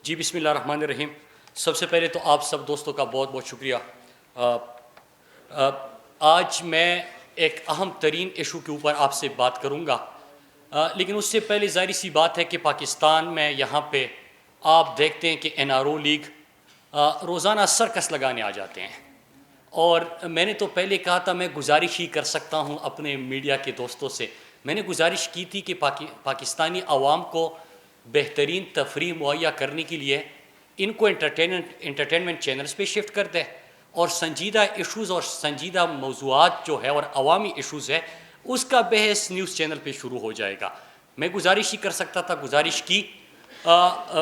جی بسم اللہ الرحمن الرحیم. سب سے پہلے تو آپ سب دوستوں کا بہت بہت شکریہ. آج میں ایک اہم ترین ایشو کے اوپر آپ سے بات کروں گا، لیکن اس سے پہلے ظاہری سی بات ہے کہ پاکستان میں یہاں پہ آپ دیکھتے ہیں کہ NRO لیگ روزانہ سرکس لگانے آ جاتے ہیں، اور میں نے تو پہلے کہا تھا میں گزارش ہی کر سکتا ہوں اپنے میڈیا کے دوستوں سے. میں نے گزارش کی تھی کہ پاکستانی عوام کو بہترین تفریح مہیا کرنے کے لیے ان کو انٹرٹینمنٹ چینلز پہ شفٹ کر دے، اور سنجیدہ ایشوز اور سنجیدہ موضوعات جو ہے اور عوامی ایشوز ہے اس کا بحث نیوز چینل پہ شروع ہو جائے گا. میں گزارش ہی کر سکتا تھا، گزارش کی.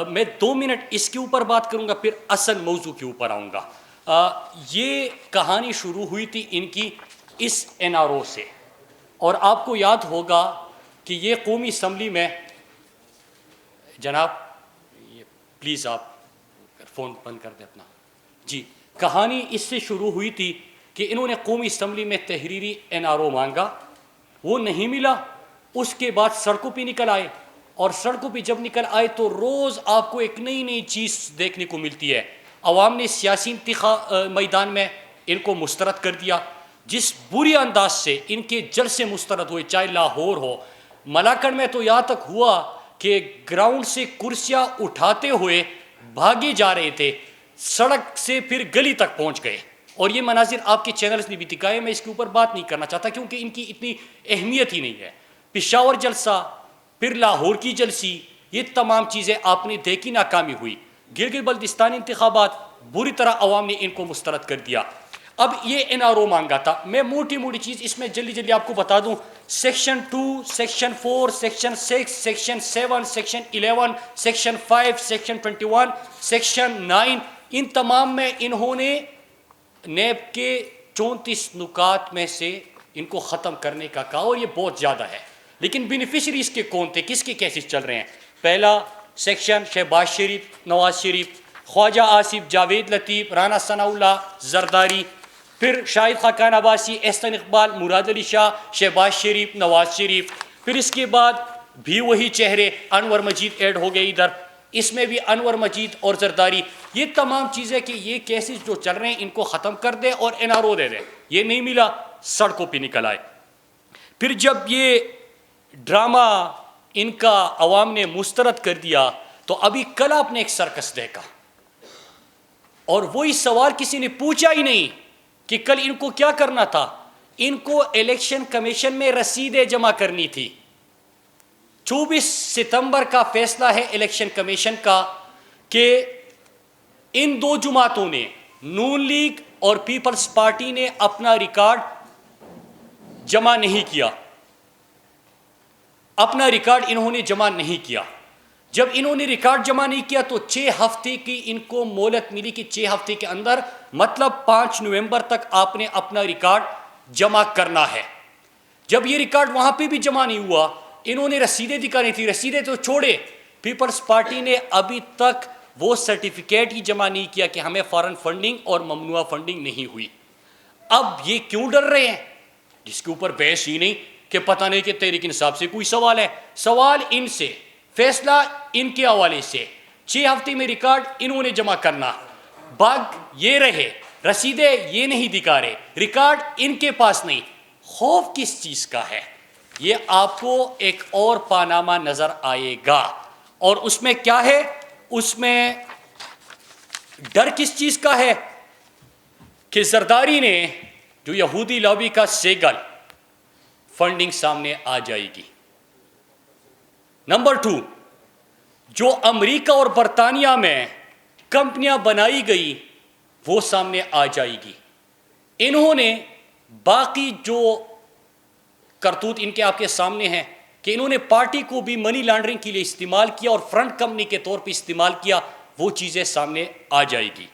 میں 2 منٹ اس کے اوپر بات کروں گا، پھر اصل موضوع کے اوپر آؤں گا. یہ کہانی شروع ہوئی تھی ان کی اس NRO سے، اور آپ کو یاد ہوگا کہ یہ قومی اسمبلی میں جناب پلیز آپ فون بند کر دیں اپنا. جی، کہانی اس سے شروع ہوئی تھی کہ انہوں نے قومی اسمبلی میں تحریری NRO مانگا، وہ نہیں ملا. اس کے بعد سڑکوں پہ نکل آئے، اور سڑکوں پہ جب نکل آئے تو روز آپ کو ایک نئی نئی چیز دیکھنے کو ملتی ہے. عوام نے سیاسی میدان میں ان کو مسترد کر دیا. جس بری انداز سے ان کے جلسے مسترد ہوئے، چاہے لاہور ہو، ملاکنڈ میں تو یہاں تک ہوا کہ گراؤنڈ سے کرسیاں اٹھاتے ہوئے بھاگے جا رہے تھے، سڑک سے پھر گلی تک پہنچ گئے. اور یہ مناظر آپ کے چینلز نے بھی دکھائے. میں اس کے اوپر بات نہیں کرنا چاہتا کیونکہ ان کی اتنی اہمیت ہی نہیں ہے. پشاور جلسہ، پھر لاہور کی جلسی، یہ تمام چیزیں آپ نے دیکھی، ناکامی ہوئی. گلگت بلتستان انتخابات، بری طرح عوام نے ان کو مسترد کر دیا. اب یہ NRO مانگا تھا. میں موٹی موٹی چیز اس میں جلدی جلدی آپ کو بتا دوں. Section 2، section 4، section 6، section 7، section 11، section 5، section 21، section 9، ان تمام میں انہوں نے نیب کے 34 نکات میں سے ان کو ختم کرنے کا کہا، اور یہ بہت زیادہ ہے. لیکن بینیفیشریز کے کون تھے، کس کے کیسز چل رہے ہیں؟ پہلا سیکشن شہباز شریف، نواز شریف، خواجہ آصف، جاوید لطیف، رانا ثناء اللہ، زرداری، پھر شاہد خاقان عباسی، احسن اقبال، مراد علی شاہ، شہباز شریف، نواز شریف. پھر اس کے بعد بھی وہی چہرے، انور مجید ایڈ ہو گئے ادھر، اس میں بھی انور مجید اور زرداری. یہ تمام چیزیں کہ یہ کیسز جو چل رہے ہیں ان کو ختم کر دے اور NRO دے دے. یہ نہیں ملا، سڑکوں پہ نکل آئے. پھر جب یہ ڈرامہ ان کا عوام نے مسترد کر دیا تو ابھی کل آپ نے ایک سرکس دیکھا، اور وہی سوال کسی نے پوچھا ہی نہیں کہ کل ان کو کیا کرنا تھا. ان کو الیکشن کمیشن میں رسیدیں جمع کرنی تھی. 24 ستمبر کا فیصلہ ہے الیکشن کمیشن کا کہ ان 2 جماعتوں نے، نون لیگ اور پیپلز پارٹی نے، اپنا ریکارڈ جمع نہیں کیا. اپنا ریکارڈ انہوں نے جمع نہیں کیا. جب انہوں نے ریکارڈ جمع نہیں کیا تو 6 ہفتے کی ان کو مہلت ملی کہ 6 ہفتے کے اندر، مطلب 5 نومبر تک آپ نے اپنا ریکارڈ جمع کرنا ہے. جب یہ ریکارڈ وہاں پہ بھی جمع نہیں ہوا، انہوں نے رسیدیں دکھانی تھی. رسیدیں تو چھوڑے، پیپلز پارٹی نے ابھی تک وہ سرٹیفکیٹ ہی جمع نہیں کیا کہ ہمیں فارن فنڈنگ اور ممنوعہ فنڈنگ نہیں ہوئی. اب یہ کیوں ڈر رہے ہیں، جس کے اوپر بحث ہی نہیں کہ پتہ نہیں کہ تحریک انصاف سے کوئی سوال ہے. سوال ان سے، فیصلہ ان کے حوالے سے. 6 ہفتے میں ریکارڈ انہوں نے جمع کرنا، باغ یہ رہے، رسیدیں یہ نہیں دکھا رہے، ریکارڈ ان کے پاس نہیں. خوف کس چیز کا ہے؟ یہ آپ کو ایک اور پاناما نظر آئے گا، اور اس میں کیا ہے؟ اس میں ڈر کس چیز کا ہے کہ زرداری نے، جو یہودی لابی کا سیگل، فنڈنگ سامنے آ جائے گی. نمبر 2، جو امریکہ اور برطانیہ میں کمپنیاں بنائی گئی وہ سامنے آ جائے گی. انہوں نے باقی جو کرتوت ان کے آپ کے سامنے ہیں کہ انہوں نے پارٹی کو بھی منی لانڈرنگ کے لیے استعمال کیا اور فرنٹ کمپنی کے طور پہ استعمال کیا، وہ چیزیں سامنے آ جائے گی.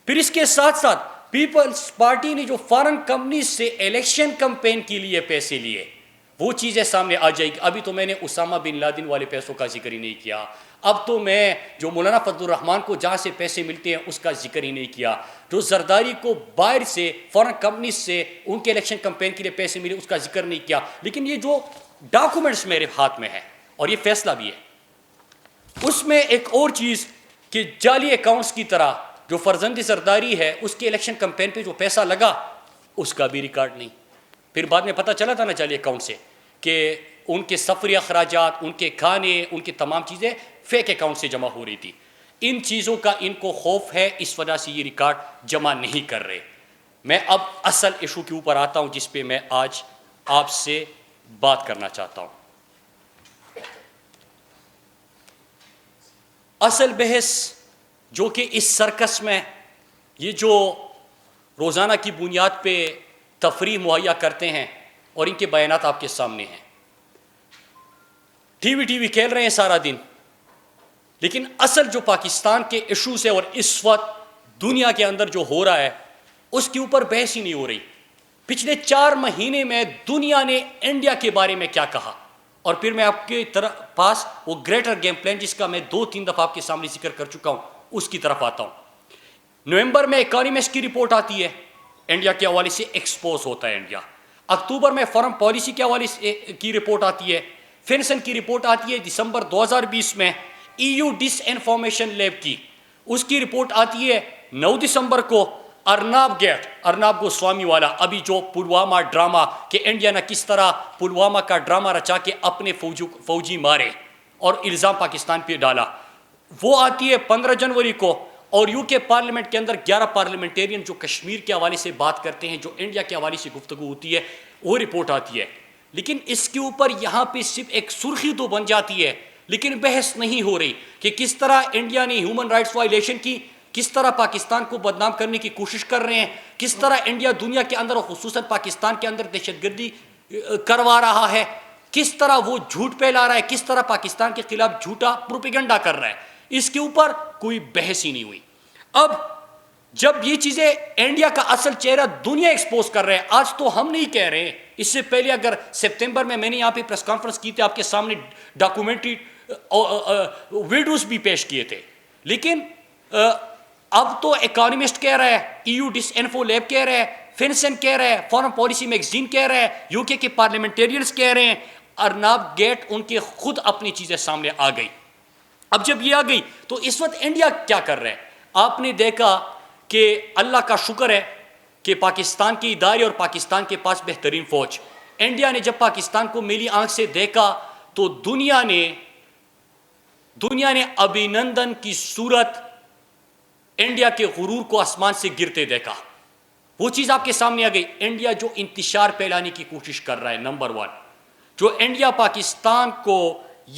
پھر اس کے ساتھ ساتھ پیپلز پارٹی نے جو فارن کمپنی سے الیکشن کمپین کے لیے پیسے لیے، وہ چیزیں سامنے آ جائے گی. ابھی تو میں نے اسامہ بن لادن والے پیسوں کا ذکر ہی نہیں کیا. اب تو میں جو مولانا فضل الرحمان کو جہاں سے پیسے ملتے ہیں اس کا ذکر ہی نہیں کیا. جو زرداری کو باہر سے فارن کمپنی سے ان کے الیکشن کمپین کے لیے پیسے ملے اس کا ذکر نہیں کیا. لیکن یہ جو ڈاکومنٹس میرے ہاتھ میں ہیں اور یہ فیصلہ بھی ہے، اس میں ایک اور چیز کہ جعلی اکاؤنٹس کی طرح جو فرزند زرداری ہے اس کے الیکشن کمپین پہ جو پیسہ لگا اس کا بھی ریکارڈ نہیں. پھر بعد میں پتہ چلا تھا نا جعلی اکاؤنٹ سے کہ ان کے سفری اخراجات، ان کے کھانے، ان کی تمام چیزیں فیک اکاؤنٹ سے جمع ہو رہی تھی. ان چیزوں کا ان کو خوف ہے، اس وجہ سے یہ ریکارڈ جمع نہیں کر رہے. میں اب اصل ایشو کے اوپر آتا ہوں جس پہ میں آج آپ سے بات کرنا چاہتا ہوں. اصل بحث جو کہ اس سرکس میں یہ جو روزانہ کی بنیاد پہ تفریح مہیا کرتے ہیں اور ان کے بیانات آپ کے سامنے ہیں. ٹی وی کھیل رہے ہیں سارا دن، لیکن اصل جو پاکستان کے ایشوز ہے اور اس وقت دنیا کے اندر جو ہو رہا ہے اس کے اوپر بحث ہی نہیں ہو رہی. پچھلے 4 مہینے میں دنیا نے انڈیا کے بارے میں کیا کہا، اور پھر میں آپ کے پاس وہ گریٹر گیم پلان جس کا میں 2-3 دفعہ آپ کے سامنے ذکر کر چکا ہوں اس کی طرف آتا ہوں. نومبر میں اکانومسٹ کی رپورٹ آتی ہے، انڈیا کے حوالے سے ایکسپوز ہوتا ہے انڈیا. اکتوبر میں فارم پالیسی کے حوالے سے کی رپورٹ آتی ہے. فنسن کی رپورٹ آتی ہے دسمبر 2020 میں. EU ڈس انفارمیشن لیب کی اس کی رپورٹ آتی ہے 9 دسمبر کو. ارناب گوسوامی والا ابھی جو پلوامہ ڈرامہ کہ انڈیا نے کس طرح پلوامہ کا ڈرامہ رچا کے اپنے فوجی مارے اور الزام پاکستان پہ ڈالا، وہ آتی ہے 15 جنوری کو. اور یو کے پارلیمنٹ کے اندر 11 پارلیمنٹرین جو کشمیر کے حوالے سے بات کرتے ہیں، جو انڈیا کے حوالے سے گفتگو ہوتی ہے، وہ رپورٹ آتی ہے. لیکن اس کے اوپر یہاں پہ صرف ایک سرخی تو بن جاتی ہے، لیکن بحث نہیں ہو رہی کہ کس طرح انڈیا نے ہیومن رائٹس وائلیشن کی، کس طرح پاکستان کو بدنام کرنے کی کوشش کر رہے ہیں، کس طرح انڈیا دنیا کے اندر اور خصوصاً پاکستان کے اندر دہشت گردی کروا رہا ہے، کس طرح وہ جھوٹ پھیلا رہا ہے، کس طرح پاکستان کے خلاف جھوٹا پروپیگنڈا کر رہا ہے. اس کے اوپر کوئی بحث ہی نہیں ہوئی. اب جب یہ چیزیں انڈیا کا اصل چہرہ دنیا ایکسپوز کر رہے ہیں، آج تو ہم نہیں کہہ رہے ہیں، اس سے پہلے اگر سپتمبر میں نے یہاں پہ پریس کانفرنس کی تھی، آپ کے سامنے ڈاکومنٹری ویڈیوز بھی پیش کیے تھے، لیکن اب تو اکانومسٹ کہہ رہا ہے، EU ڈس انفو لیب کہہ رہا ہے، فنسن کہہ رہا ہے، فارن پالیسی میگزین کہہ رہا ہے، UK کے پارلیمنٹیرینز کہہ رہے ہیں. ارناب گیٹ ان کے خود اپنی چیزیں سامنے آ گئی. اب جب یہ آ گئی تو اس وقت انڈیا کیا کر رہا ہے؟ آپ نے دیکھا کہ اللہ کا شکر ہے کہ پاکستان کے ادارے اور پاکستان کے پاس بہترین فوج. انڈیا نے جب پاکستان کو میلی آنکھ سے دیکھا تو دنیا نے ابھینندن کی صورت انڈیا کے غرور کو آسمان سے گرتے دیکھا. وہ چیز آپ کے سامنے آ گئی. انڈیا جو انتشار پھیلانے کی کوشش کر رہا ہے، نمبر 1، جو انڈیا پاکستان کو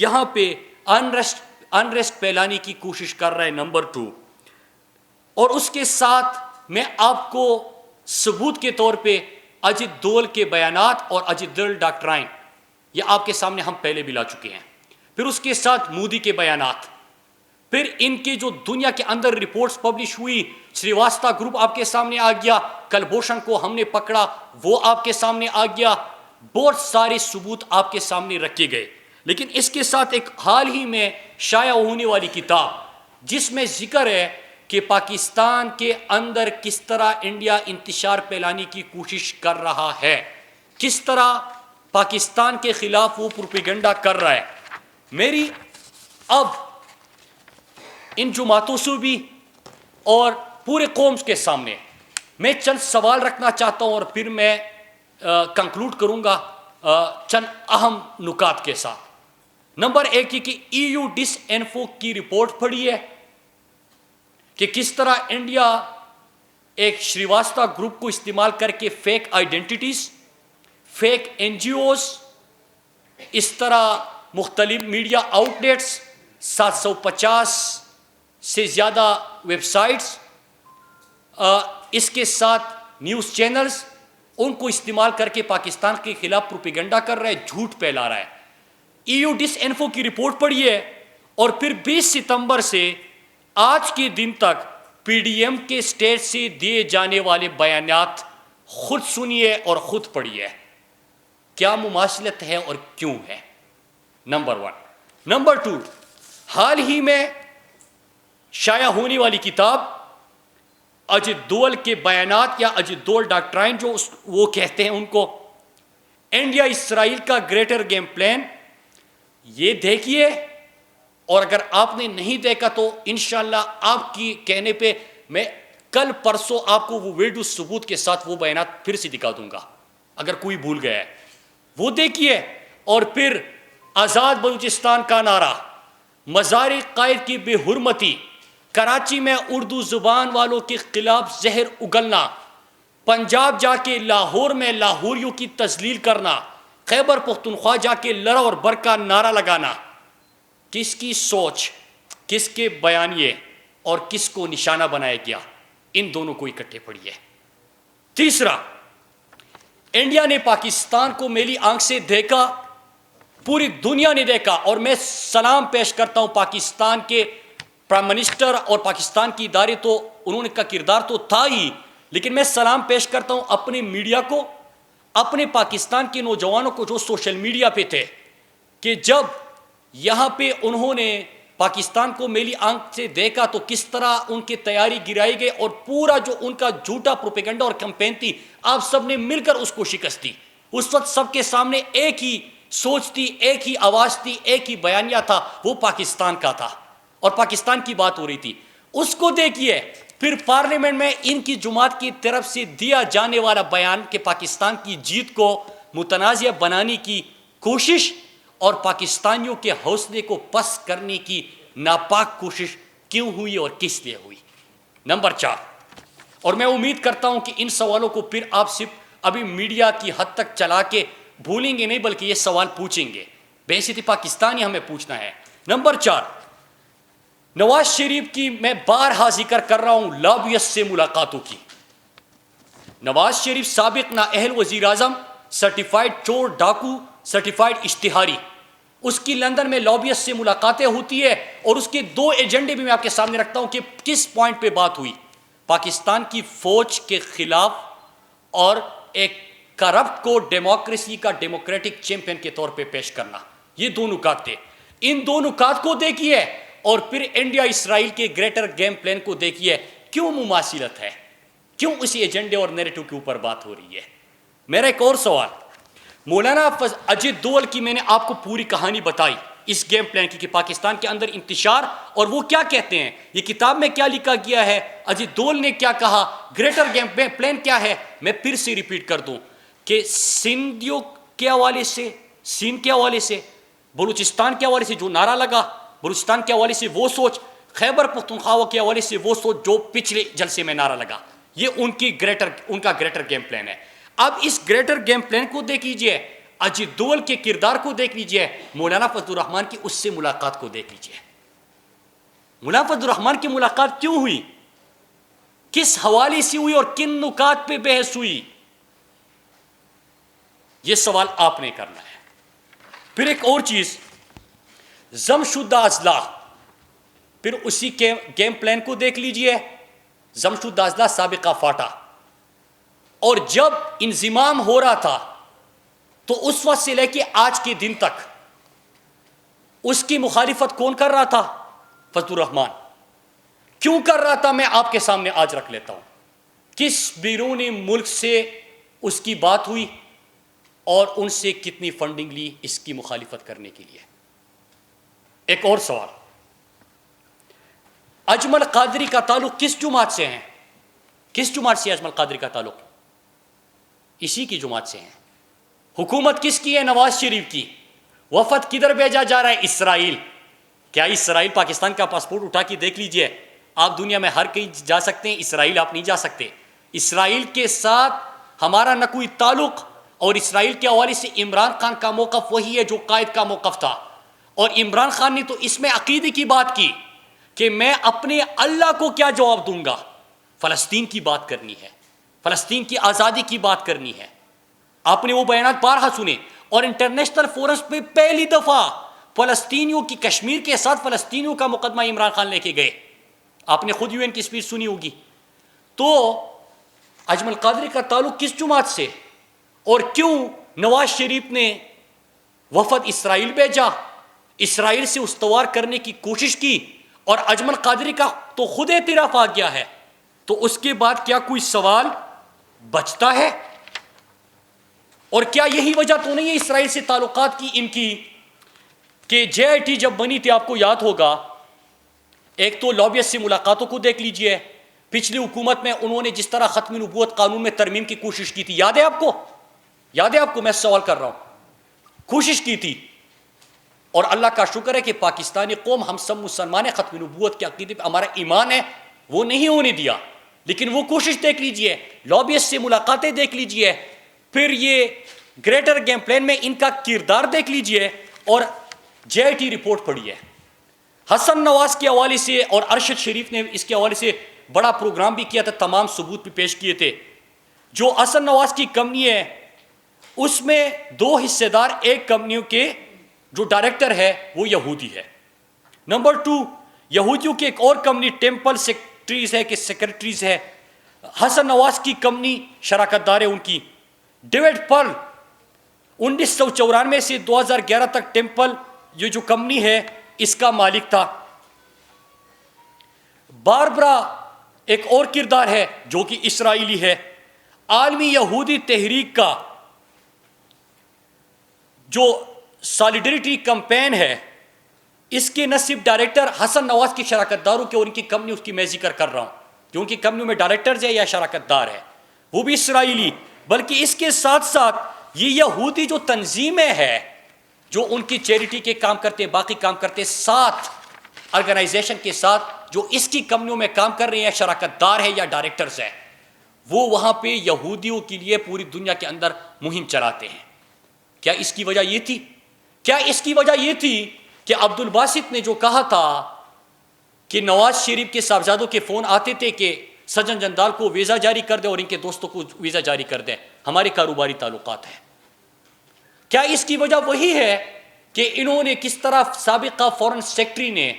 یہاں پہ انریسٹ پھیلانے کی کوشش کر رہا ہے، نمبر 2. اور اس کے ساتھ میں آپ کو ثبوت کے طور پہ اجت دول کے بیانات اور اجت دول ڈاکٹرائن یہ آپ کے سامنے ہم پہلے بھی لا چکے ہیں. پھر اس کے ساتھ مودی کے بیانات، پھر ان کی جو دنیا کے اندر رپورٹس پبلش ہوئی، سریواستہ گروپ آپ کے سامنے آ گیا، کلبھوشن کو ہم نے پکڑا وہ آپ کے سامنے آ گیا. بہت سارے ثبوت آپ کے سامنے رکھے گئے. لیکن اس کے ساتھ ایک حال ہی میں شائع ہونے والی کتاب جس میں ذکر ہے کہ پاکستان کے اندر کس طرح انڈیا انتشار پھیلانے کی کوشش کر رہا ہے، کس طرح پاکستان کے خلاف وہ پروپیگنڈا کر رہا ہے. میری اب ان جماعتوں سے بھی اور پورے قوم کے سامنے میں چند سوال رکھنا چاہتا ہوں اور پھر میں کنکلوڈ کروں گا چند اہم نکات کے ساتھ. نمبر 1 یہ کہ EU ڈس انفو کی رپورٹ پڑھی ہے کہ کس طرح انڈیا ایک شریواستہ گروپ کو استعمال کر کے فیک آئیڈینٹیٹیز، فیک NGOs، اس طرح مختلف میڈیا آؤٹ لیٹس، 750 سے زیادہ ویب سائٹس، اس کے ساتھ نیوز چینلز، ان کو استعمال کر کے پاکستان کے خلاف پروپیگنڈا کر رہا ہے، جھوٹ پھیلا رہا ہے. EU ڈس انفو کی رپورٹ پڑھی ہے اور پھر 20 ستمبر سے آج کے دن تک PDM کے اسٹیٹ سے دیے جانے والے بیانات خود سنیے اور خود پڑھیے. کیا مماثلت ہے اور کیوں ہے؟ نمبر 1. نمبر 2، حال ہی میں شائع ہونے والی کتاب اجت دول کے بیانات یا اجت دول ڈاکٹرائن جو وہ کہتے ہیں ان کو، انڈیا اسرائیل کا گریٹر گیم پلان، یہ دیکھیے اور اگر آپ نے نہیں دیکھا تو انشاءاللہ آپ کی کہنے پہ میں کل پرسوں آپ کو وہ ویڈیو ثبوت کے ساتھ وہ بیانات پھر سے دکھا دوں گا، اگر کوئی بھول گیا ہے وہ دیکھیے۔ اور پھر آزاد بلوچستان کا نعرہ، مزار قائد کی بے حرمتی، کراچی میں اردو زبان والوں کے خلاف زہر اگلنا، پنجاب جا کے لاہور میں لاہوریوں کی تذلیل کرنا، خیبر پختونخوا جا کے لڑا اور بر کا نعرہ لگانا، کس کی سوچ، کس کے بیانیے اور کس کو نشانہ بنایا گیا، ان دونوں کو اکٹھے پڑھیے۔ تیسرا، انڈیا نے پاکستان کو میلی آنکھ سے دیکھا، پوری دنیا نے دیکھا، اور میں سلام پیش کرتا ہوں پاکستان کے پرائم منسٹر اور پاکستان کی ادارے، تو انہوں نے کا کردار تو تھا ہی، لیکن میں سلام پیش کرتا ہوں اپنے میڈیا کو، اپنے پاکستان کے نوجوانوں کو جو سوشل میڈیا پہ تھے، کہ جب یہاں پہ انہوں نے پاکستان کو میلی آنکھ سے دیکھا تو کس طرح ان کی تیاری گرائی گئی، اور پورا جو ان کا جھوٹا پروپیگنڈا اور کمپین تھی، آپ سب نے مل کر اس کو شکست دی۔ اس وقت سب کے سامنے ایک ہی سوچ تھی، ایک ہی آواز تھی، ایک ہی بیانیہ تھا، وہ پاکستان کا تھا اور پاکستان کی بات ہو رہی تھی۔ اس کو دیکھیے، پھر پارلیمنٹ میں ان کی جماعت کی طرف سے دیا جانے والا بیان کہ پاکستان کی جیت کو متنازع بنانے کی کوشش اور پاکستانیوں کے حوصلے کو پست کرنے کی ناپاک کوشش کیوں ہوئی اور کس لیے ہوئی۔ نمبر 4، اور میں امید کرتا ہوں کہ ان سوالوں کو پھر آپ صرف ابھی میڈیا کی حد تک چلا کے بھولیں گے نہیں، بلکہ یہ سوال پوچھیں گے، بحیثیت پاکستانی ہمیں پوچھنا ہے۔ نمبر 4، نواز شریف کی میں بارہا ذکر کر رہا ہوں لابیس سے ملاقاتوں کی۔ نواز شریف سابق نااہل وزیر اعظم، سرٹیفائیڈ چور ڈاکو، سرٹیفائیڈ اشتہاری، اس کی لندن میں لابیس سے ملاقاتیں ہوتی ہے، اور اس کے 2 ایجنڈے بھی میں آپ کے سامنے رکھتا ہوں کہ کس پوائنٹ پہ بات ہوئی۔ پاکستان کی فوج کے خلاف اور ایک کرپٹ کو ڈیموکریسی کا ڈیموکریٹک چیمپئن کے طور پہ پیش کرنا، یہ 2 نکات تھے۔ ان 2 نکات کو دیکھیے، اور پھر انڈیا اسرائیل کے گریٹر گیم پلان کو دیکھیے، کیوں مماثلت ہے، کیوں اسی ایجنڈے اور نیریٹو کے اوپر بات ہو رہی ہے۔ میرا ایک اور سوال، مولانا اجیت دول کی میں نے آپ کو پوری کہانی بتائی اس گیم پلان کی، کہ پاکستان کے اندر انتشار، اور وہ کیا کہتے ہیں، یہ کتاب میں کیا لکھا گیا ہے، اجیت دول نے کیا کہا، گریٹر گیم پلان کیا ہے۔ میں پھر سے ریپیٹ کر دوں کہ سندھیوں کے حوالے سے، سندھ کے حوالے سے، بلوچستان کے حوالے سے جو نعرہ لگا، بلوچستان کے حوالے سے وہ سوچ، خیبر پختونخوا کے حوالے سے وہ سوچ جو پچھلے جلسے میں نعرہ لگا، یہ ان کا گریٹر گیم پلان ہے۔ اب اس گریٹر گیم پلان کو دیکھ لیجئے، اجیت دول کے کردار کو دیکھ لیجئے، مولانا فضل الرحمان کی اس سے ملاقات کو دیکھ لیجئے۔ مولانا فضل الرحمان کی ملاقات کیوں ہوئی، کس حوالے سے ہوئی، اور کن نکات پہ بحث ہوئی، یہ سوال آپ نے کرنا ہے۔ پھر ایک اور چیز، ضم شدہ اضلاع، پھر اسی کے گیم پلان کو دیکھ لیجئے، ضم شدہ اضلاع سابقہ فاٹا، اور جب انضمام ہو رہا تھا تو اس وقت سے لے کے آج کے دن تک اس کی مخالفت کون کر رہا تھا؟ فضل الرحمان۔ کیوں کر رہا تھا، میں آپ کے سامنے آج رکھ لیتا ہوں۔ کس بیرونی ملک سے اس کی بات ہوئی اور ان سے کتنی فنڈنگ لی اس کی مخالفت کرنے کے لیے۔ ایک اور سوال، اجمل قادری کا تعلق کس جماعت سے ہے؟ کس جماعت سے اجمل قادری کا تعلق؟ اسی کی جماعت سے ہیں۔ حکومت کس کی ہے؟ نواز شریف کی۔ وفد کدھر بھیجا جا رہا ہے؟ اسرائیل۔ کیا اسرائیل پاکستان کا پاسپورٹ اٹھا کے دیکھ لیجئے، آپ دنیا میں ہر کہیں جا سکتے ہیں، اسرائیل آپ نہیں جا سکتے۔ اسرائیل کے ساتھ ہمارا نہ کوئی تعلق، اور اسرائیل کے حوالے سے عمران خان کا موقف وہی ہے جو قائد کا موقف تھا، اور عمران خان نے تو اس میں عقیدے کی بات کی کہ میں اپنے اللہ کو کیا جواب دوں گا، فلسطین کی بات کرنی ہے، فلسطین کی آزادی کی بات کرنی ہے۔ آپ نے وہ بیانات بارہا سنے، اور انٹرنیشنل فورمز پہ پہلی دفعہ فلسطینیوں کی، کشمیر کے ساتھ فلسطینیوں کا مقدمہ عمران خان لے کے گئے۔ آپ نے خود UN کی اسپیچ سنی ہوگی۔ تو اجمل قادری کا تعلق کس جماعت سے، اور کیوں نواز شریف نے وفد اسرائیل بھیجا، اسرائیل سے استوار کرنے کی کوشش کی، اور اجمل قادری کا تو خود اعتراف آ گیا ہے، تو اس کے بعد کیا کوئی سوال بچتا ہے؟ اور کیا یہی وجہ تو نہیں ہے اسرائیل سے تعلقات کی ان کی، کہ جے آئی ٹی جب بنی تھی آپ کو یاد ہوگا، ایک تو لابیسٹ سے ملاقاتوں کو دیکھ لیجئے، پچھلی حکومت میں انہوں نے جس طرح ختم نبوت قانون میں ترمیم کی کوشش کی تھی، یاد ہے آپ کو؟ یاد ہے آپ کو؟ میں سوال کر رہا ہوں، کوشش کی تھی، اور اللہ کا شکر ہے کہ پاکستانی قوم، ہم سب مسلمان ہیں، ختم نبوت کے عقیدے پہ ہمارا ایمان ہے، وہ نہیں ہونے دیا۔ لیکن وہ کوشش دیکھ لیجئے، لابیسٹ سے ملاقاتیں دیکھ لیجئے، پھر یہ گریٹر گیم پلان میں ان کا کردار دیکھ لیجئے، اور جے آئی ٹی رپورٹ پڑھیے۔ حسن نواز کے حوالے سے اور ارشد شریف نے اس کے حوالے سے بڑا پروگرام بھی کیا تھا، تمام ثبوت بھی پیش کیے تھے۔ جو حسن نواز کی کمپنی ہے اس میں 2 حصے دار، ایک کمپنیوں کے جو ڈائریکٹر ہے وہ یہودی ہے، نمبر 2 یہودیوں کی ایک اور کمپنی ٹیمپل سیکرٹریز ہے، حسن نواز کی کمپنی شراکت دار ہے ان کی۔ ڈیوڈ پرل 1994 سے 2011 تک ٹیمپل یہ جو کمپنی ہے اس کا مالک تھا۔ باربرا ایک اور کردار ہے جو کہ اسرائیلی ہے۔ عالمی یہودی تحریک کا جو سالیڈریٹی کمپین ہے، اس کے نہ صرف ڈائریکٹر حسن نواز کی شراکت داروں کے اور ان کی کمپنی، اس کی میں ذکر کر رہا ہوں جو ان کی کمپنیوں میں ڈائریکٹرز ہے یا شراکت دار ہے، وہ بھی اسرائیلی، بلکہ اس کے ساتھ ساتھ یہ یہودی جو تنظیمیں ہیں جو ان کی چیریٹی کے کام کرتے، باقی کام کرتے، 7 آرگنائزیشن کے ساتھ جو اس کی کمپنیوں میں کام کر رہے ہیں، شراکت دار ہے یا ڈائریکٹرز ہیں، وہ وہاں پہ یہودیوں کے لیے پوری دنیا کے اندر مہم چلاتے ہیں۔ کیا اس کی وجہ یہ تھی؟ کیا اس کی وجہ یہ تھی کہ عبد الباسط نے جو کہا تھا کہ نواز شریف کے صاحبزادوں کے فون آتے تھے کہ سجن جندال کو ویزا جاری کر دیں اور ان کے دوستوں کو ویزا جاری کر دیں، ہمارے کاروباری تعلقات ہیں؟ کیا اس کی وجہ وہی ہے کہ انہوں نے کس طرح سابقہ فورن سیکرٹری نے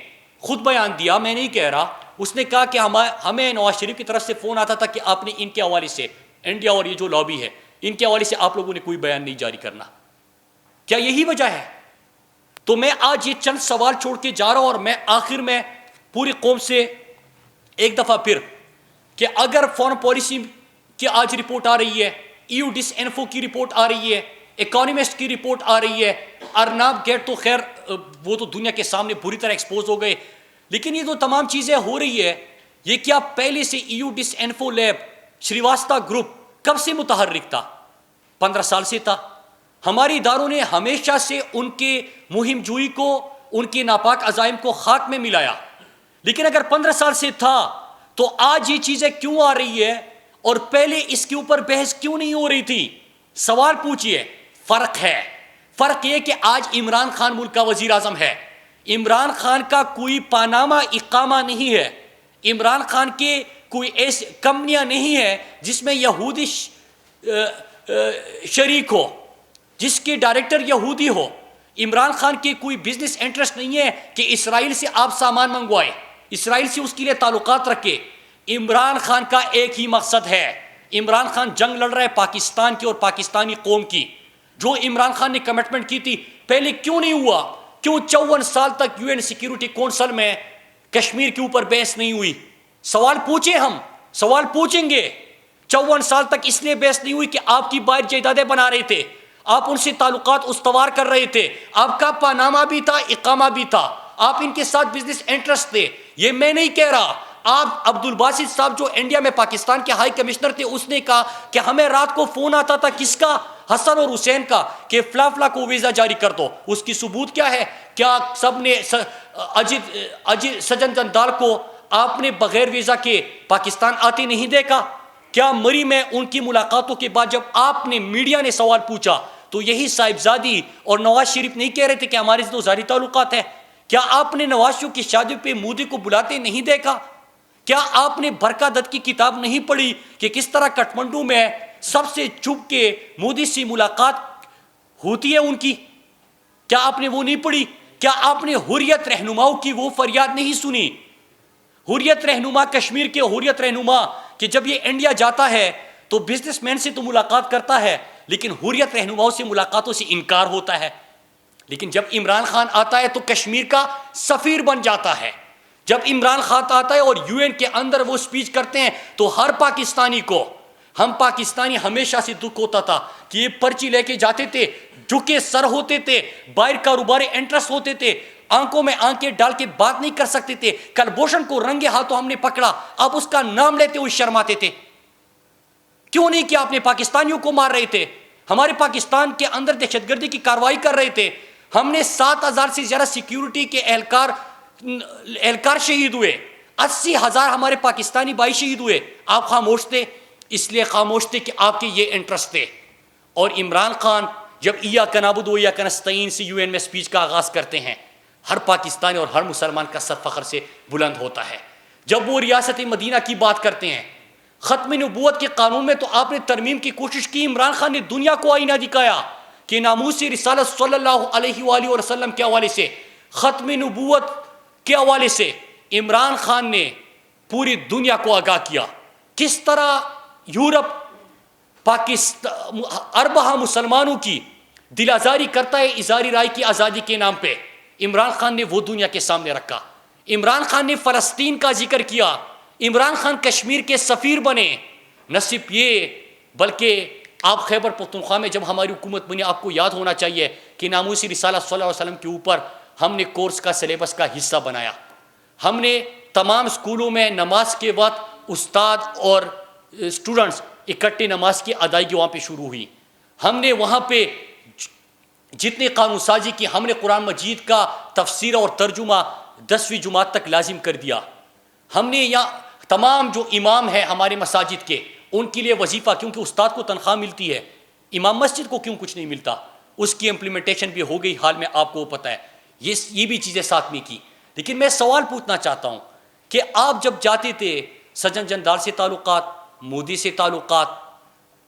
خود بیان دیا، میں نہیں کہہ رہا، اس نے کہا کہ ہمیں نواز شریف کی طرف سے فون آتا تھا کہ آپ نے ان کے حوالے سے، انڈیا اور یہ جو لابی ہے ان کے حوالے سے آپ لوگوں نے کوئی بیان نہیں جاری کرنا؟ کیا یہی وجہ ہے؟ تو میں آج یہ چند سوال چھوڑ کے جا رہا ہوں، اور میں آخر میں پوری قوم سے ایک دفعہ پھر کہ اگر فورن پالیسی کی آج رپورٹ آ رہی ہے، ایو ڈس انفو کی رپورٹ آ رہی ہے، اکانومسٹ کی رپورٹ آ رہی ہے، ارناب گیٹ تو خیر وہ تو دنیا کے سامنے بری طرح ایکسپوز ہو گئے، لیکن یہ جو تمام چیزیں ہو رہی ہے، یہ کیا پہلے سے ایو ڈس انفو لیب شریواستہ گروپ کب سے متحرک تھا؟ 15 سال سے تھا۔ ہمارے اداروں نے ہمیشہ سے ان کے مہم جوئی کو، ان کے ناپاک عزائم کو خاک میں ملایا، لیکن اگر 15 سال سے تھا تو آج یہ چیزیں کیوں آ رہی ہے اور پہلے اس کے اوپر بحث کیوں نہیں ہو رہی تھی؟ سوال پوچھئے۔ فرق ہے، فرق یہ کہ آج عمران خان ملک کا وزیر اعظم ہے، عمران خان کا کوئی پاناما اقامہ نہیں ہے، عمران خان کے کوئی ایسی کمپنیاں نہیں ہیں جس میں یہودی شریک ہو، جس کے ڈائریکٹر یہودی ہو۔ عمران خان کے کوئی بزنس انٹرسٹ نہیں ہے کہ اسرائیل سے آپ سامان منگوائے، اسرائیل سے اس کے لیے تعلقات رکھے۔ عمران خان کا ایک ہی مقصد ہے، عمران خان جنگ لڑ رہا ہے پاکستان کی اور پاکستانی قوم کی۔ جو عمران خان نے کمٹمنٹ کی تھی پہلے کیوں نہیں ہوا؟ کیوں 54 سال تک UN سیکیورٹی کونسل میں کشمیر کے اوپر بحث نہیں ہوئی؟ سوال پوچھیں، ہم سوال پوچھیں گے۔ 54 سال تک اس لیے بحث نہیں ہوئی کہ آپ کی باہر جائیدادیں بنا رہے تھے، آپ ان سے تعلقات استوار کر رہے تھے، آپ کا پاناما بھی تھا، اقامہ بھی تھا، آپ ان کے ساتھ بزنس انٹرسٹ تھے۔ یہ میں نہیں کہہ رہا، آپ عبد الباسط صاحب جو انڈیا میں پاکستان کے ہائی کمشنر تھے، اس نے کہا کہ ہمیں رات کو فون آتا تھا، کس کا؟ حسن اور حسین کا، کہ فلاں فلاں کو ویزا جاری کر دو۔ اس کی ثبوت کیا ہے؟ کیا سب نے سجن جندال کو آپ نے بغیر ویزا کے پاکستان آتے نہیں دیکھا؟ کیا مری میں ان کی ملاقاتوں کے بعد جب آپ نے میڈیا نے سوال پوچھا تو یہی صاحبزادی اور نواز شریف نہیں کہہ رہے تھے کہ ہمارے تو ظاہری تعلقات ہیں؟ کیا آپ نے نواز شریف کی شادی پہ مودی کو بلاتے نہیں دیکھا؟ کیا آپ نے برکا دت کی کتاب نہیں پڑھی کہ کس طرح کٹھمنڈو میں سب سے چھپ کے مودی سے ملاقات ہوتی ہے ان کی؟ کیا آپ نے وہ نہیں پڑھی؟ کیا آپ نے حریت رہنماؤں کی وہ فریاد نہیں سنی؟ حریت رہنما، کشمیر کے حریت رہنما، کہ جب یہ انڈیا جاتا ہے تو بزنس مین سے تو ملاقات کرتا ہے لیکن حریت رہنماؤں سے ملاقاتوں سے انکار ہوتا ہے۔ لیکن جب عمران خان آتا ہے تو کشمیر کا سفیر بن جاتا ہے۔ جب عمران خان آتا ہے اور UN کے اندر وہ سپیچ کرتے ہیں تو ہر پاکستانی کو، ہم پاکستانی ہمیشہ سے دکھ ہوتا تھا کہ یہ پرچی لے کے جاتے تھے جھکے سر ہوتے تھے، باہر کاروباری انٹرسٹ ہوتے تھے، آنکھوں میں آنکھیں ڈال کے بات نہیں کر سکتے تھے، کلبھوشن کو رنگے ہاتھوں ہم نے پکڑا، اب اس کا نام لیتے ہوئے شرماتے تھے. کیوں نہیں کیا؟ آپ نے پاکستانیوں کو مار رہے تھے، ہمارے پاکستان کے اندر دہشت گردی کی کارروائی کر رہے تھے، ہم نے 7,000 سے زیادہ سیکیورٹی کے اہلکار شہید ہوئے، 80,000 ہمارے پاکستانی بھائی شہید ہوئے. آپ خاموش تھے، اس لیے خاموش تھے کہ آپ کے یہ انٹرسٹ تھے. اور عمران خان جب ایاک نعبد و ایاک نستعین سے UN میں سپیچ کا آغاز کرتے ہیں، ہر پاکستانی اور ہر مسلمان کا سر فخر سے بلند ہوتا ہے. جب وہ ریاست مدینہ کی بات کرتے ہیں، ختم نبوت کے قانون میں تو آپ نے ترمیم کی کوشش کی، عمران خان نے دنیا کو آئینہ دکھایا کہ ناموس رسالت صلی اللہ علیہ وآلہ وسلم کے حوالے سے، ختم نبوت کے حوالے سے عمران خان نے پوری دنیا کو آگاہ کیا. کس طرح یورپ پاکستان اربہ مسلمانوں کی دل آزاری کرتا ہے اظہاری رائے کی آزادی کے نام پہ، عمران خان نے وہ دنیا کے سامنے رکھا. عمران خان نے فلسطین کا ذکر کیا، عمران خان کشمیر کے سفیر بنے. نہ صرف یہ بلکہ آپ خیبر پختونخوا میں جب ہماری حکومت بنی، آپ کو یاد ہونا چاہیے کہ ناموسی رسالت صلی اللہ علیہ وسلم کے اوپر ہم نے کورس کا سلیبس کا حصہ بنایا. ہم نے تمام اسکولوں میں نماز کے وقت استاد اور اسٹوڈنٹس اکٹھے نماز کی ادائیگی وہاں پہ شروع ہوئی. ہم نے وہاں پہ جتنے قانون سازی کی، ہم نے قرآن مجید کا تفسیر اور ترجمہ 10ویں جماعت تک لازم کر دیا. ہم نے یہاں تمام جو امام ہیں ہمارے مساجد کے، ان کے لیے وظیفہ، کیونکہ استاد کو تنخواہ ملتی ہے، امام مسجد کو کیوں کچھ نہیں ملتا، اس کی امپلیمنٹیشن بھی ہو گئی حال میں، آپ کو پتہ ہے. یہ بھی چیزیں ساتھ میں کی. لیکن میں سوال پوچھنا چاہتا ہوں کہ آپ جب جاتے تھے سجن جندال سے تعلقات، مودی سے تعلقات،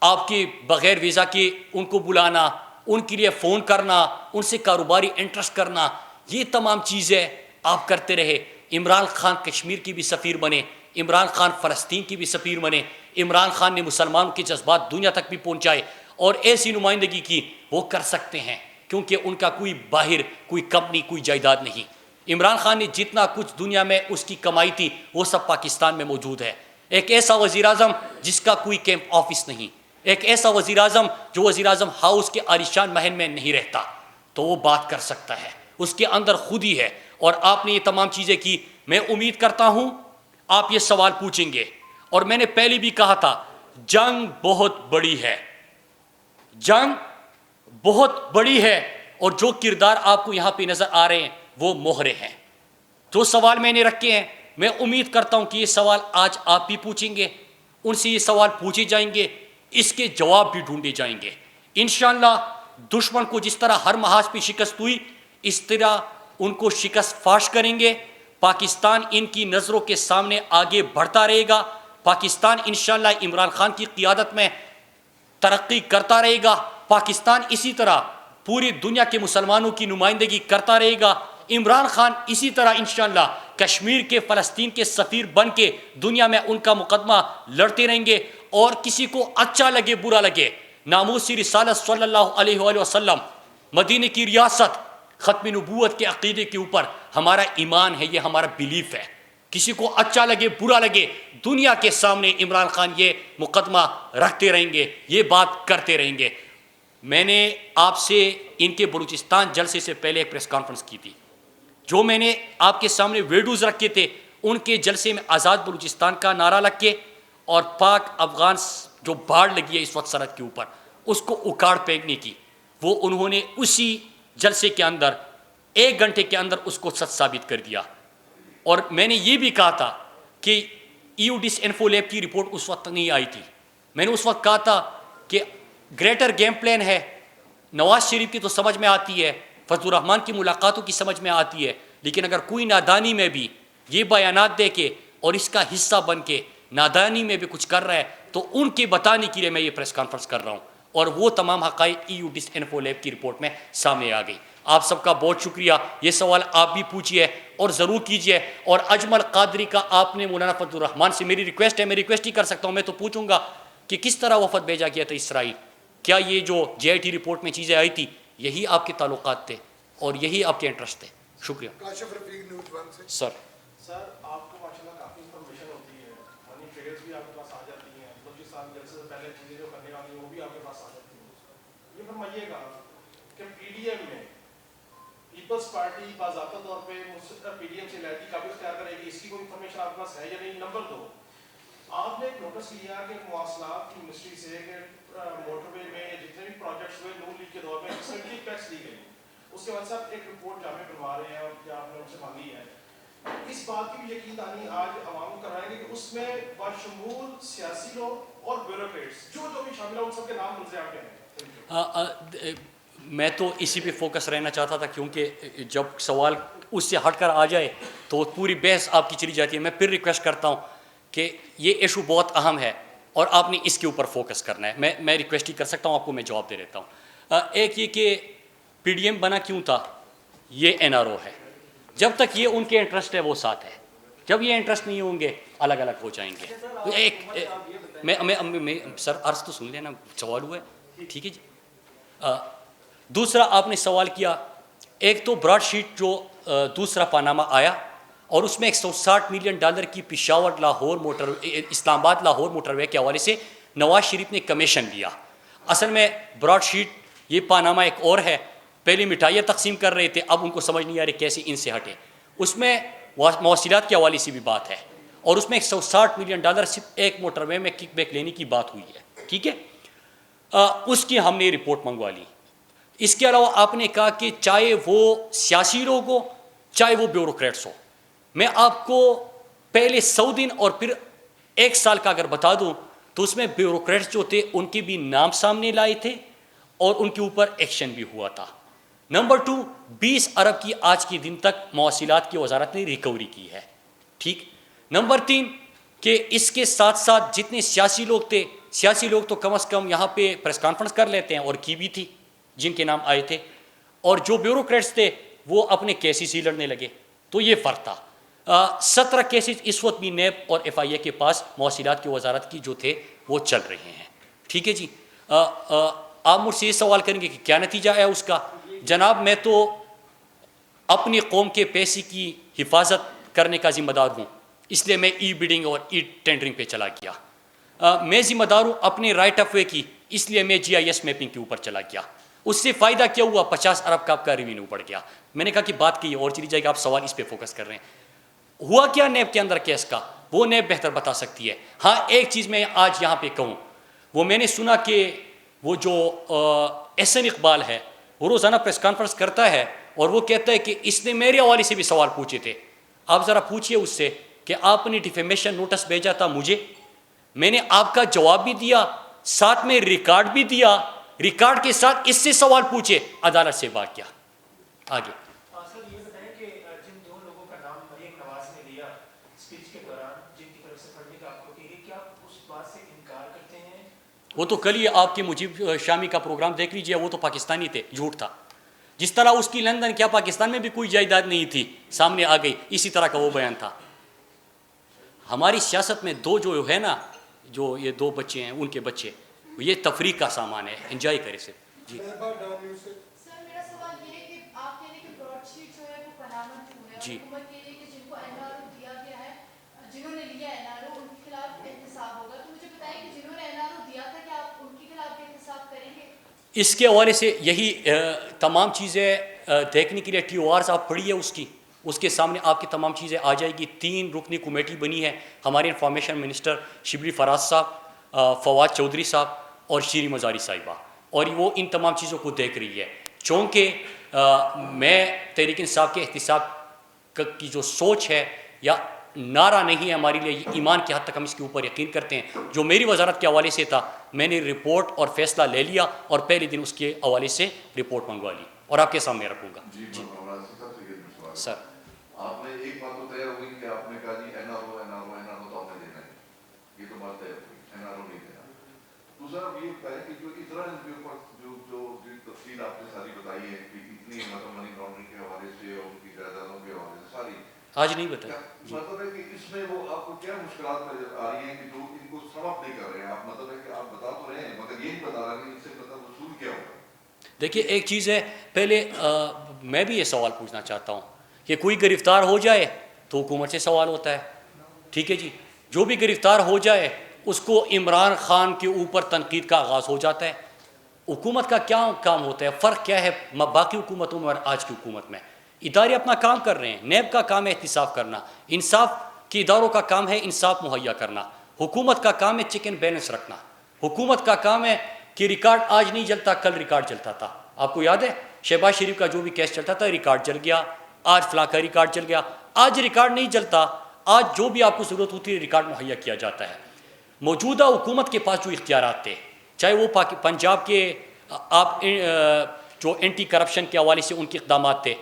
آپ کے بغیر ویزا کے ان کو بلانا، ان کے لیے فون کرنا، ان سے کاروباری انٹرسٹ کرنا، یہ تمام چیزیں آپ کرتے رہے. عمران خان کشمیر کی بھی سفیر بنے، عمران خان فلسطین کی بھی سفیر بنے، عمران خان نے مسلمانوں کے جذبات دنیا تک بھی پہنچائے، اور ایسی نمائندگی کی وہ کر سکتے ہیں کیونکہ ان کا کوئی باہر کوئی کمپنی کوئی جائیداد نہیں. عمران خان نے جتنا کچھ دنیا میں اس کی کمائی تھی وہ سب پاکستان میں موجود ہے. ایک ایسا وزیر اعظم جس کا کوئی کیمپ آفس نہیں، ایک ایسا وزیر اعظم جو وزیر اعظم ہاؤس کے عالیشان محل میں نہیں رہتا، تو وہ بات کر سکتا ہے، اس کے اندر خود ہی ہے. اور آپ نے یہ تمام چیزیں کی. میں امید کرتا ہوں آپ یہ سوال پوچھیں گے، اور میں نے پہلے بھی کہا تھا جنگ بہت بڑی ہے، جنگ بہت بڑی ہے، اور جو کردار آپ کو یہاں پہ نظر آ رہے ہیں وہ مہرے ہیں. جو سوال میں نے رکھے ہیں، میں امید کرتا ہوں کہ یہ سوال آج آپ بھی پوچھیں گے، ان سے یہ سوال پوچھے جائیں گے، اس کے جواب بھی ڈھونڈے جائیں گے. انشاءاللہ دشمن کو جس طرح ہر محاذ پہ شکست ہوئی، اس طرح ان کو شکست فاش کریں گے. پاکستان ان کی نظروں کے سامنے آگے بڑھتا رہے گا. پاکستان انشاءاللہ عمران خان کی قیادت میں ترقی کرتا رہے گا. پاکستان اسی طرح پوری دنیا کے مسلمانوں کی نمائندگی کرتا رہے گا. عمران خان اسی طرح انشاءاللہ کشمیر کے فلسطین کے سفیر بن کے دنیا میں ان کا مقدمہ لڑتے رہیں گے. اور کسی کو اچھا لگے برا لگے، ناموسی رسالت صلی اللہ علیہ وآلہ وسلم، مدینے کی ریاست، ختم نبوت کے عقیدے کے اوپر ہمارا ایمان ہے، یہ ہمارا بیلیف ہے. کسی کو اچھا لگے برا لگے، دنیا کے سامنے عمران خان یہ مقدمہ رکھتے رہیں گے، یہ بات کرتے رہیں گے. میں نے آپ سے ان کے بلوچستان جلسے سے پہلے ایک پریس کانفرنس کی تھی، جو میں نے آپ کے سامنے ویڈیوز رکھے تھے، ان کے جلسے میں آزاد بلوچستان کا نعرہ لگ کے اور پاک افغان جو باڑ لگی ہے اس وقت سرحد کے اوپر، اس کو اکاڑ پھینکنے کی، وہ انہوں نے اسی جلسے کے اندر 1 گھنٹے کے اندر اس کو سچ ثابت کر دیا. اور میں نے یہ بھی کہا تھا کہ ایوڈس انفو لیب کی رپورٹ اس وقت نہیں آئی تھی. میں نے اس وقت کہا تھا کہ گریٹر گیم پلان ہے، نواز شریف کی تو سمجھ میں آتی ہے، فضل الرحمان کی ملاقاتوں کی سمجھ میں آتی ہے، لیکن اگر کوئی نادانی میں بھی یہ بیانات دے کے اور اس کا حصہ بن کے نادانی میں بھی کچھ کر رہا ہے، تو ان کے بتانے کے لیے میں یہ پریس کانفرنس کر رہا ہوں. اور وہ تمام حقائق ایوڈس انفو لیب کی رپورٹ میں سامنے آ گئی. آپ سب کا بہت شکریہ. یہ سوال آپ بھی پوچھیے اور ضرور کیجیے. اور اجمل قادری کا آپ نے مولانا فضل الرحمان سے میری ریکویسٹ ہے، میں ریکویسٹ ہی کر سکتا ہوں، میں تو پوچھوں گا کہ کس طرح وفد بھیجا گیا تھا اسرائیل؟ کیا یہ جو JIT رپورٹ میں چیزیں آئی تھی یہی آپ کے تعلقات تھے اور یہی آپ کے انٹرسٹ تھے؟ شکریہ سر. سر آپ کو ماشاءاللہ کافی انفارمیشن ہوتی ہے، منی ٹریلز بھی آپ کے پاس آ جاتی ہیں، بلوچستان جلسے سے پہلے چیزیں جو کرنے والی ہیں وہ بھی آپ کے پاس آ جاتی ہیں. یہ فرمائیے گا کہ پی ڈی ایم میں پیپلز پارٹی باضابطہ طور پہ پی ڈی ایم سے علیحدگی قابل اختیار کرے گی، اس کی کوئی انفارمیشن آپ کے پاس ہے یا نہیں؟ نمبر 2، آپ نے ایک نوٹس لیا کہ مواصلات کی منسٹری سے کہ موٹر وے میں جتنے بھی پروجیکٹس ہوئے نون لیگ کے دور میں جس میں بھی ٹیکس لی گئی، اس کے بعد صاحب ایک رپورٹ جامع بنوا رہے ہیں اور کیا آپ نے ان سے مانگی ہے، اس بات کی بھی یقین دہانی آج عوام کو کروائیں گے کہ اس میں بشمول سیاسی لوگ اور بیوروکریٹس جو بھی شامل ہیں ان سب کے نام منظر کے ہیں؟ میں تو اسی پہ فوکس رہنا چاہتا تھا، کیونکہ جب سوال اس سے ہٹ کر آ جائے تو پوری بحث آپ کی چلی جاتی ہے۔ میں پھر ریکویسٹ کرتا ہوں کہ یہ ایشو بہت اہم ہے اور آپ نے اس کے اوپر فوکس کرنا ہے۔ میں ریکویسٹ ہی کر سکتا ہوں، آپ کو میں جواب دے دیتا ہوں۔ ایک یہ کہ پی ڈی ایم بنا کیوں تھا، یہ این آر او ہے۔ جب تک یہ ان کے انٹرسٹ ہے وہ ساتھ ہے، جب یہ انٹرسٹ نہیں ہوں گے الگ الگ ہو جائیں گے۔ میں سر عرض تو سن لینا، سوال ہوا ہے، ٹھیک ہے جی۔ دوسرا آپ نے سوال کیا، ایک تو براڈ شیٹ جو دوسرا پاناما آیا اور اس میں $160 ملین کی پشاور لاہور موٹر اسلام آباد لاہور موٹر وے کے حوالے سے نواز شریف نے کمیشن لیا۔ اصل میں براڈ شیٹ یہ پاناما ایک اور ہے، پہلے مٹھائیاں تقسیم کر رہے تھے، اب ان کو سمجھ نہیں آ رہی کیسے ان سے ہٹے۔ اس میں مواصلات کے حوالے سے بھی بات ہے اور اس میں $160 ملین صرف ایک موٹر وے میں کک بیک لینے کی بات ہوئی ہے، ٹھیک ہے۔ اس کی ہم نے رپورٹ منگوا لی۔ اس کے علاوہ آپ نے کہا کہ چاہے وہ سیاسی لوگ ہو چاہے وہ بیوروکریٹس ہو، میں آپ کو پہلے 100 دن اور پھر 1 سال کا اگر بتا دوں تو اس میں بیوروکریٹس جو تھے ان کے بھی نام سامنے لائے تھے اور ان کے اوپر ایکشن بھی ہوا تھا۔ نمبر 2، 20 ارب کی آج کے دن تک مواصلات کی وزارت نے ریکوری کی ہے، ٹھیک۔ نمبر 3 کہ اس کے ساتھ ساتھ جتنے سیاسی لوگ تھے، سیاسی لوگ تو کم از کم یہاں پہ پریس کانفرنس کر لیتے ہیں اور کی بھی تھی جن کے نام آئے تھے، اور جو بیوروکریٹس تھے وہ اپنے کیسز ہی لڑنے لگے، تو یہ فرق تھا۔ 17 کیسز اس وقت بھی نیب اور ایف آئی اے کے پاس مواصلات کی وزارت کی جو تھے وہ چل رہے ہیں، ٹھیک ہے جی۔ آپ مجھ سے یہ سوال کریں گے کہ کیا نتیجہ ہے اس کا؟ جناب میں تو اپنی قوم کے پیسے کی حفاظت کرنے کا ذمہ دار ہوں، اس لیے میں ای بڈنگ اور ای ٹینڈرنگ پہ چلا گیا۔ میں ذمہ دار ہوں اپنے رائٹ آف وے کی، اس لیے میں جی آئی ایس میپنگ کے اوپر چلا گیا۔ اس سے فائدہ کیا ہوا؟ 50 ارب کا آپ کا ریونیو بڑھ گیا۔ میں نے کہا کہ بات کی اور چلی جائے گی، آپ سوال اس پہ فوکس کر رہے ہیں۔ ہوا کیا نیب کے اندر کیس کا، وہ نیب بہتر بتا سکتی ہے۔ ہاں ایک چیز میں آج یہاں پہ کہوں، وہ میں نے سنا کہ وہ جو احسن اقبال ہے وہ روزانہ پریس کانفرنس کرتا ہے اور وہ کہتا ہے کہ اس نے میرے حوالے سے بھی سوال پوچھے تھے۔ آپ ذرا پوچھئے اس سے کہ آپ نے ڈیفیمیشن نوٹس بھیجا تھا مجھے، میں نے آپ کا جواب بھی دیا، ساتھ میں ریکارڈ بھی دیا، ریکارڈ کے ساتھ اس سے سوال پوچھے، عدالت سے بات کیا۔ آگے سر یہ بتائیں کہ جن 2 لوگوں کا نام مریم نواز نے لیا اسپیچ کے دوران، جن کی طرف سے پڑھنے کا آپ کو کہی، کیا آپ اس بات سے انکار کرتے ہیں؟ وہ تو کل ہی آپ کے مجیب شامی کا پروگرام دیکھ لیجئے، وہ تو پاکستانی تھے، جھوٹ تھا۔ جس طرح اس کی لندن، کیا پاکستان میں بھی کوئی جائیداد نہیں تھی، سامنے آ گئی، اسی طرح کا وہ بیان تھا۔ ہماری سیاست میں دو جو ہے نا، جو یہ 2 بچے ہیں ان کے بچے، یہ تفریح کا سامان ہے، انجوائے کرے سے۔ جی سر میرا سوال یہ ہے کہ آپ کہہ رہے ہیں کہ براڈ شیٹ جو ہے وہ پاناما کیوں ہے، جی۔ حکومت کہہ رہی ہے کہ جن کو این آر او دیا گیا ہے، جنہوں نے لیا این آر او ان کے خلاف احتساب ہوگا، تو مجھے بتائیں کہ جنہوں نے این آر او دیا تھا کیا آپ ان کے خلاف احتساب کریں گے؟ اس کے حوالے سے یہی تمام چیزیں دیکھنے کے لیے ٹی او آرز آپ پڑھیے اس کے سامنے آپ کی تمام چیزیں آ جائے گی۔ 3 رکنی کمیٹی بنی ہے، ہمارے انفارمیشن منسٹر شبلی فراز صاحب، فواد چودھری صاحب اور شیریں مزاری صاحبہ، اور وہ ان تمام چیزوں کو دیکھ رہی ہے۔ چونکہ میں تحریک انصاف کے احتساب کی جو سوچ ہے یا نعرہ نہیں ہے ہمارے لیے، ایمان کی حد تک ہم اس کے اوپر یقین کرتے ہیں۔ جو میری وزارت کے حوالے سے تھا، میں نے رپورٹ اور فیصلہ لے لیا اور پہلے دن اس کے حوالے سے رپورٹ منگوا لی اور آپ کے سامنے رکھوں گا۔ جی سر آپ نے ایک بات تو طے ہو گئی کہ آپ نے کہا جی این آر او تو آپ نے دینا ہے، یہ تو بات طے ہو گئی، این آر او نہیں دینا۔ دوسرا یہ ہے کہ جو اس طرح جو تفصیل آپ نے ساری بتائی ہے کہ اتنی مطلب منی لانڈرنگ کے حوالے سے اور ان کی جائیدادوں کے حوالے سے ساری آج نہیں بتایا، مطلب ہے کہ اس میں وہ آپ کو کیا مشکلات نظر آ رہی ہیں کہ جو ان کو سم اپ نہیں کر رہے ہیں آپ، مطلب ہے کہ آپ بتا تو رہے ہیں مگر یہ نہیں بتا رہے کہ اس سے مطلب وصول کیا ہوگا؟ دیکھیے ایک چیز ہے، پہلے میں بھی یہ سوال پوچھنا چاہتا ہوں کہ کوئی گرفتار ہو جائے تو حکومت سے سوال ہوتا ہے، ٹھیک ہے جی۔ جو بھی گرفتار ہو جائے اس کو عمران خان کے اوپر تنقید کا آغاز ہو جاتا ہے، حکومت کا کیا کام ہوتا ہے, فرق کیا ہے باقی حکومتوں میں اور آج کی حکومت میں؟ ادارے اپنا کام کر رہے ہیں, نیب کا کام ہے احتساب کرنا, انصاف کے اداروں کا کام ہے انصاف مہیا کرنا, حکومت کا کام ہے چیک اینڈ بیلنس رکھنا, حکومت کا کام ہے کہ ریکارڈ آج نہیں جلتا کل ریکارڈ چلتا تھا. آپ کو یاد ہے شہباز شریف کا جو بھی کیس چلتا تھا ریکارڈ چل گیا, آج فلاں کا ریکارڈ چل گیا, آج ریکارڈ نہیں چلتا, آج جو بھی آپ کو ضرورت ہوتی ہے ریکارڈ مہیا کیا جاتا ہے. موجودہ حکومت کے پاس جو اختیارات تھے, چاہے وہ پنجاب کے آپ جو اینٹی کرپشن کے حوالے سے ان کے اقدامات تھے,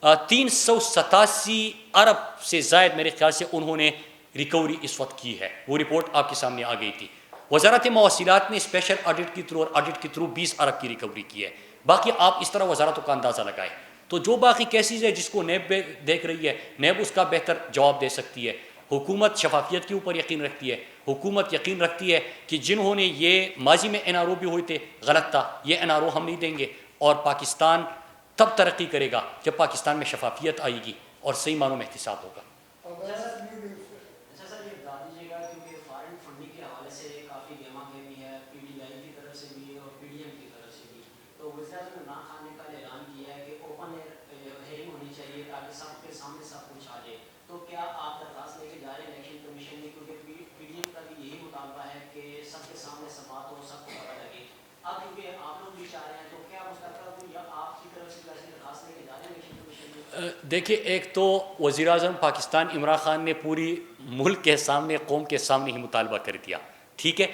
387 ارب سے زائد میرے خیال سے انہوں نے ریکوری اس وقت کی ہے, وہ رپورٹ آپ کے سامنے آ گئی تھی. وزارت مواصلات نے اسپیشل آڈٹ کے تھرو اور آڈٹ کے تھرو 20 ارب کی ریکوری کی ہے. باقی آپ اس طرح وزارتوں کا اندازہ لگائیں تو جو باقی کیسز ہے جس کو نیب دیکھ رہی ہے, نیب اس کا بہتر جواب دے سکتی ہے. حکومت شفافیت کے اوپر یقین رکھتی ہے, حکومت یقین رکھتی ہے کہ جنہوں نے یہ ماضی میں NRO بھی ہوئے تھے غلط تھا, یہ NRO ہم نہیں دیں گے, اور پاکستان تب ترقی کرے گا جب پاکستان میں شفافیت آئے گی اور صحیح معنوں میں احتساب ہوگا. سر یہ بتا دیجیے گا کیونکہ فارن فنڈنگ کے حوالے سے کافی گہما گہمی ہے PTI کی طرف سے بھی اور PDM کی طرف سے بھی, تو وزیر اعظم عمران خان نے کل اعلان کیا ہے کہ اوپن ہیئرنگ ہونی چاہیے تاکہ سب کے سامنے سب کچھ آ جائے. تو کیا آپ درخواست لے کے جا رہے ہیں الیکشن کمیشن میں, کیونکہ PDM کا بھی یہی مطالبہ ہے کہ سب کے سامنے سب بات ہو, سب کو پتہ لگے. اب کیونکہ آپ لوگ بھی چاہ رہے ہیں تو کیا مستقبل یا آپ کی طرف سے ایسی درخواست لے کے جا رہے ہیں الیکشن کمیشن میں؟ دیکھیے, ایک تو وزیر اعظم پاکستان عمران خان نے پوری ملک کے سامنے قوم کے سامنے ہی مطالبہ کر دیا, ٹھیک ہے.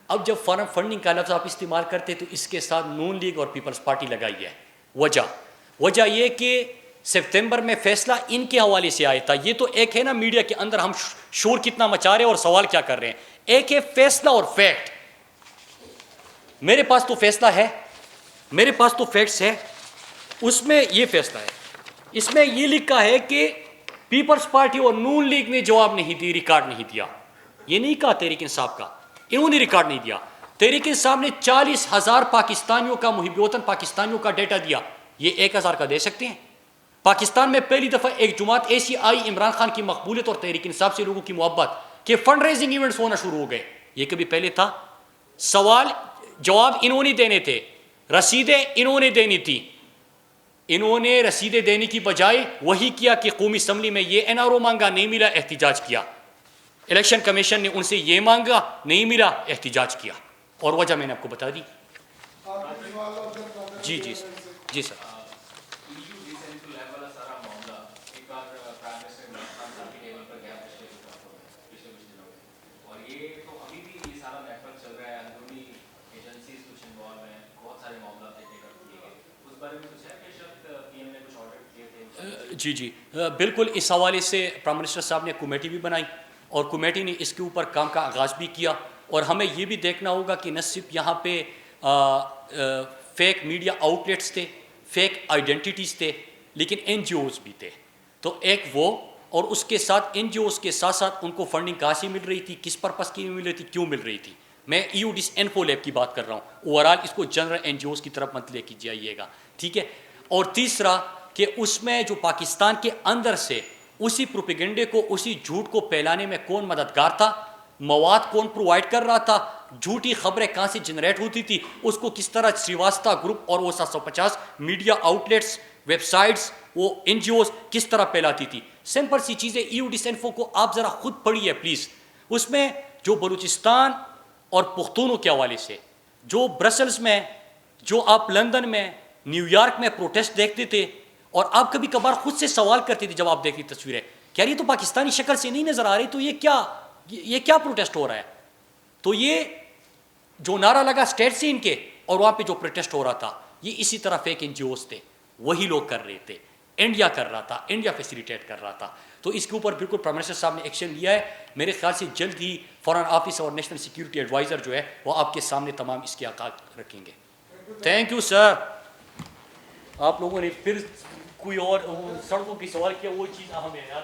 اب جب فارن فنڈنگ کا لفظ آپ استعمال کرتے تو اس کے ساتھ نون لیگ اور پیپلز پارٹی لگائی ہے. وجہ یہ کہ سپتمبر میں فیصلہ ان کے حوالے سے آیا تھا. یہ تو ایک ہے نا میڈیا کے اندر ہم شور کتنا مچا رہے ہیں اور سوال کیا کر رہے ہیں, ایک ہے فیصلہ اور فیکٹ. میرے پاس تو فیصلہ ہے, میرے پاس تو فیکٹس ہے, اس میں یہ فیصلہ ہے, اس میں یہ لکھا ہے کہ پیپلز پارٹی اور نون لیگ نے جواب نہیں دی, ریکارڈ نہیں دیا. یہ نہیں کہا تحریک انصاف کا, انہوں نے ریکارڈ نہیں دیا. تحریک انصاف نے 40,000 پاکستانیوں کا, محب وطن پاکستانیوں کا ڈیٹا دیا, یہ 1,000 کا دے سکتے ہیں؟ پاکستان میں پہلی دفعہ ایک جماعت ایسی آئی عمران خان کی مقبولیت اور تحریک انصاف سے لوگوں کی محبت کہ فنڈ ریزنگ ایونٹس ہونا شروع ہو گئے. یہ کبھی پہلے تھا؟ سوال جواب انہوں نے دینے تھے, رسیدیں انہوں نے دینی تھی. انہوں نے رسیدیں دینے کی بجائے وہی کیا کہ قومی اسمبلی میں یہ NRO مانگا, نہیں ملا, احتجاج کیا. الیکشن کمیشن نے ان سے یہ مانگا, نہیں ملا, احتجاج کیا. اور وجہ میں نے آپ کو بتا دی. جی جی جی سر. جی بالکل, اس حوالے سے پرائم منسٹر صاحب نے کمیٹی بھی بنائی اور کمیٹی نے اس کے اوپر کام کا آغاز بھی کیا. اور ہمیں یہ بھی دیکھنا ہوگا کہ نہ صرف یہاں پہ فیک میڈیا آؤٹ لیٹس تھے, فیک آئیڈینٹیٹیز تھے, لیکن NGOs بھی تھے. تو ایک وہ, اور اس کے ساتھ NGOs کے ساتھ ساتھ ان کو فنڈنگ کہاں سے مل رہی تھی, کس پرپس کی مل رہی تھی, کیوں مل رہی تھی. میں EUDIS انفو لیب کی بات کر رہا ہوں, اوورال اس کو جنرل NGOs کی طرف مت لے کے جائیے گا, ٹھیک ہے. اور تیسرا کہ اس میں جو پاکستان کے اندر سے اسی پروپیگنڈے کو, اسی جھوٹ کو پھیلانے میں کون مددگار تھا, مواد کون پرووائڈ کر رہا تھا, جھوٹی خبریں کہاں سے جنریٹ ہوتی تھی, اس کو کس طرح سریواستہ گروپ اور وہ 750 media out let's, web sites, وہ NGOs کس طرح پھیلاتی تھی. سمپل سی چیزیں EUDIS انفو کو آپ ذرا خود پڑھیے پلیز. اس میں جو بلوچستان اور پختونوں کے حوالے سے, جو برسلز میں, جو آپ لندن میں, نیو یارک میں پروٹیسٹ دیکھتے تھے, اور آپ کبھی کبھار خود سے سوال کرتے تھے جب آپ دیکھتی تصویریں, کیا یہ تو پاکستانی شکل سے نہیں نظر آ رہی, تو یہ کیا پروٹیسٹ ہو رہا ہے. تو یہ جو نعرہ لگا اسٹیٹ سے ان کے, اور وہاں پہ جو پروٹیسٹ ہو رہا تھا, یہ اسی طرح فیک NGOs تھے, وہی لوگ کر رہے تھے. انڈیا کر رہا تھا, انڈیا فیسیلیٹیٹ کر رہا تھا. تو اس کے اوپر بالکل پرائم منسٹر صاحب نے ایکشن لیا ہے. میرے خیال سے جلد ہی فارن آفس اور نیشنل سیکیورٹی ایڈوائزر جو ہے وہ آپ کے سامنے تمام اس کے حقائق رکھیں گے. Thank you sir. آپ لوگوں نے پھر کوئی اور سڑکوں کی سوال کیا, وہ چیز اہم ہے یار.